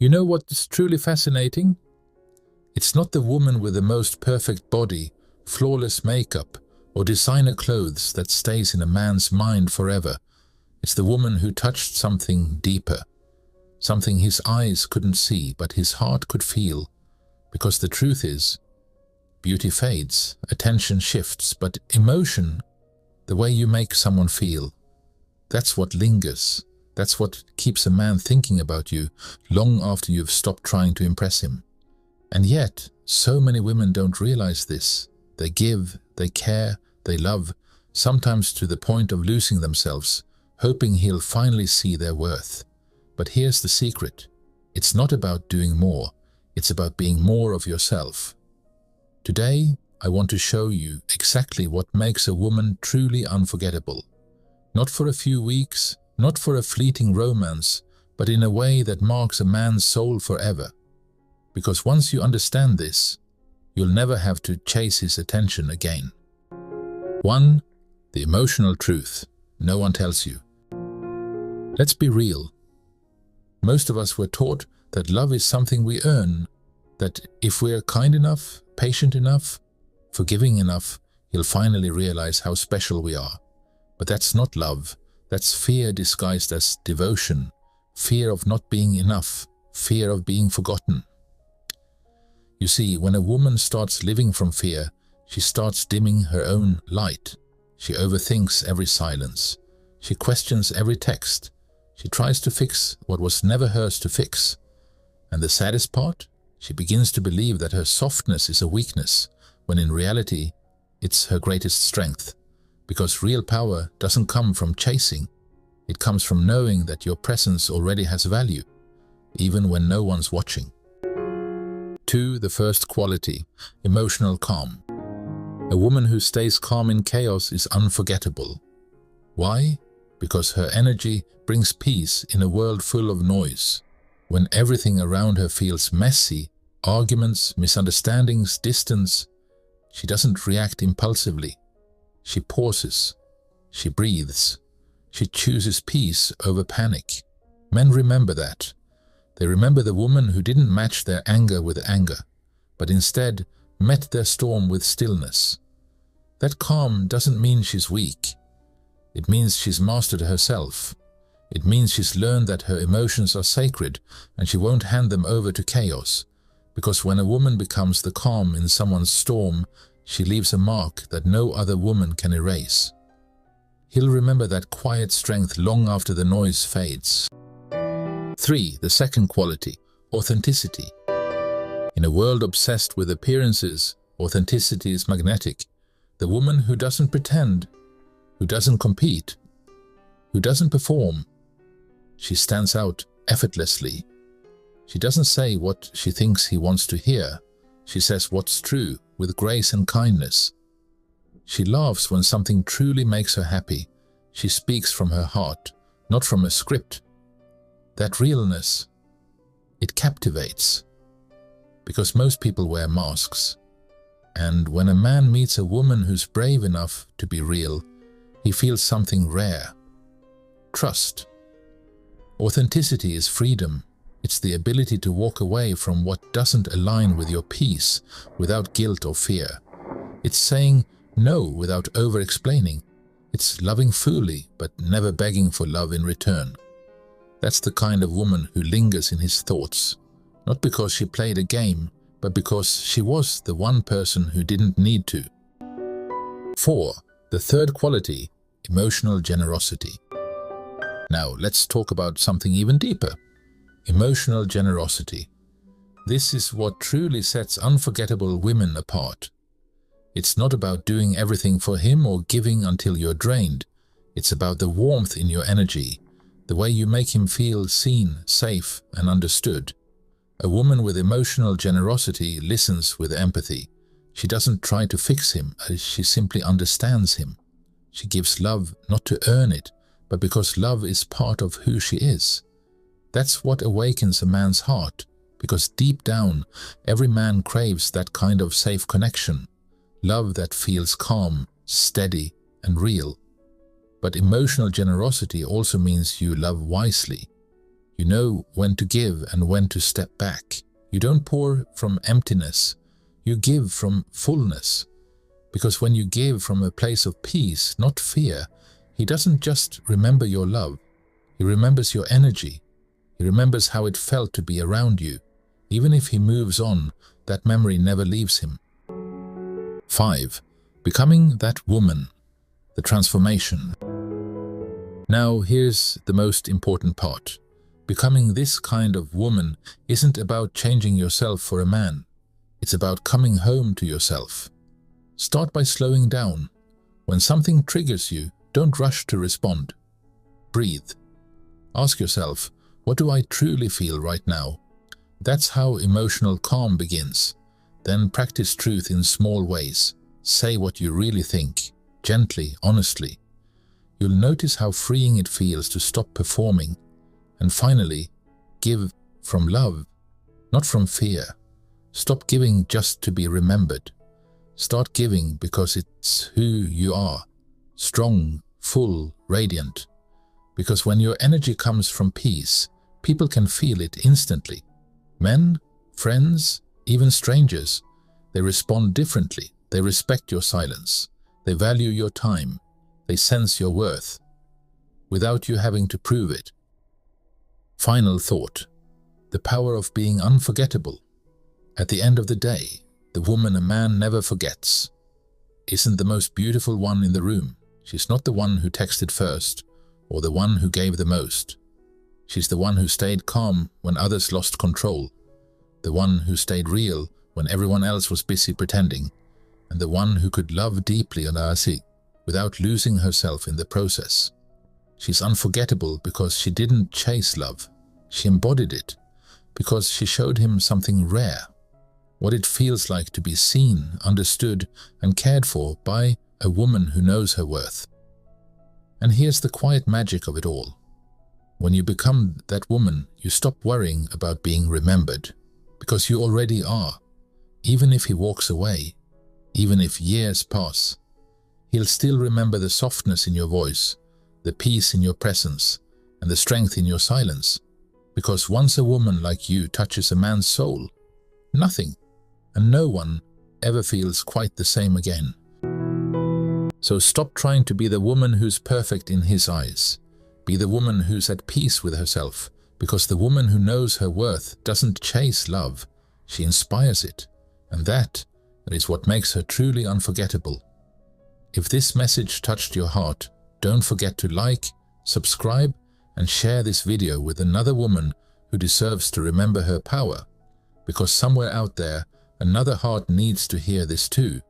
You know what is truly fascinating? It's not the woman with the most perfect body, flawless makeup, or designer clothes that stays in a man's mind forever. It's the woman who touched something deeper, something his eyes couldn't see but his heart could feel. Because the truth is, beauty fades, attention shifts, but emotion, the way you make someone feel, that's what lingers. That's what keeps a man thinking about you long after you've stopped trying to impress him. And yet, so many women don't realize this. They give, they care, they love, sometimes to the point of losing themselves, hoping he'll finally see their worth. But here's the secret. It's not about doing more. It's about being more of yourself. Today, I want to show you exactly what makes a woman truly unforgettable. Not for a few weeks, not for a fleeting romance, but in a way that marks a man's soul forever. Because once you understand this, you'll never have to chase his attention again. 1. The emotional truth no one tells you. Let's be real. Most of us were taught that love is something we earn, that if we're kind enough, patient enough, forgiving enough, he'll finally realize how special we are. But that's not love. That's fear disguised as devotion, fear of not being enough, fear of being forgotten. You see, when a woman starts living from fear, she starts dimming her own light. She overthinks every silence. She questions every text. She tries to fix what was never hers to fix. And the saddest part? She begins to believe that her softness is a weakness, when in reality, it's her greatest strength. Because real power doesn't come from chasing. It comes from knowing that your presence already has value, even when no one's watching. 2. The first quality, emotional calm. A woman who stays calm in chaos is unforgettable. Why? Because her energy brings peace in a world full of noise. When everything around her feels messy, arguments, misunderstandings, distance, she doesn't react impulsively. She pauses. She breathes. She chooses peace over panic. Men remember that. They remember the woman who didn't match their anger with anger, but instead met their storm with stillness. That calm doesn't mean she's weak. It means she's mastered herself. It means she's learned that her emotions are sacred and she won't hand them over to chaos. Because when a woman becomes the calm in someone's storm, she leaves a mark that no other woman can erase. He'll remember that quiet strength long after the noise fades. 3. The second quality, authenticity. In a world obsessed with appearances, authenticity is magnetic. The woman who doesn't pretend, who doesn't compete, who doesn't perform, she stands out effortlessly. She doesn't say what she thinks he wants to hear. She says what's true, with grace and kindness. She laughs when something truly makes her happy. She speaks from her heart, not from a script. That realness, it captivates. Because most people wear masks. And when a man meets a woman who's brave enough to be real, he feels something rare. Trust. Authenticity is freedom. It's the ability to walk away from what doesn't align with your peace without guilt or fear. It's saying no without over-explaining. It's loving fully but never begging for love in return. That's the kind of woman who lingers in his thoughts, not because she played a game, but because she was the one person who didn't need to. 4. The third quality, emotional generosity. Now let's talk about something even deeper. Emotional generosity. This is what truly sets unforgettable women apart. It's not about doing everything for him or giving until you're drained. It's about the warmth in your energy, the way you make him feel seen, safe, and understood. A woman with emotional generosity listens with empathy. She doesn't try to fix him, she simply understands him. She gives love not to earn it, but because love is part of who she is. That's what awakens a man's heart, because deep down, every man craves that kind of safe connection. Love that feels calm, steady, and real. But emotional generosity also means you love wisely. You know when to give and when to step back. You don't pour from emptiness. You give from fullness. Because when you give from a place of peace, not fear, he doesn't just remember your love. He remembers your energy. He remembers how it felt to be around you. Even if he moves on, that memory never leaves him. 5. Becoming that woman. The transformation. Now here's the most important part. Becoming this kind of woman isn't about changing yourself for a man. It's about coming home to yourself. Start by slowing down. When something triggers you, don't rush to respond. Breathe. Ask yourself, what do I truly feel right now? That's how emotional calm begins. Then practice truth in small ways. Say what you really think, gently, honestly. You'll notice how freeing it feels to stop performing. And finally, give from love, not from fear. Stop giving just to be remembered. Start giving because it's who you are. Strong, full, radiant. Because when your energy comes from peace, people can feel it instantly. Men, friends, even strangers, they respond differently. They respect your silence. They value your time. They sense your worth, without you having to prove it. Final thought. The power of being unforgettable. At the end of the day, the woman a man never forgets isn't the most beautiful one in the room. She's not the one who texted first, or the one who gave the most. She's the one who stayed calm when others lost control, the one who stayed real when everyone else was busy pretending, and the one who could love deeply on Asi without losing herself in the process. She's unforgettable because she didn't chase love. She embodied it, because she showed him something rare, what it feels like to be seen, understood, and cared for by a woman who knows her worth. And here's the quiet magic of it all. When you become that woman, you stop worrying about being remembered, because you already are. Even if he walks away, even if years pass, he'll still remember the softness in your voice, the peace in your presence, and the strength in your silence. Because once a woman like you touches a man's soul, nothing and no one ever feels quite the same again. So stop trying to be the woman who's perfect in his eyes. Be the woman who's at peace with herself, because the woman who knows her worth doesn't chase love, she inspires it, and that is what makes her truly unforgettable. If this message touched your heart, don't forget to like, subscribe, and share this video with another woman who deserves to remember her power, because somewhere out there, another heart needs to hear this too.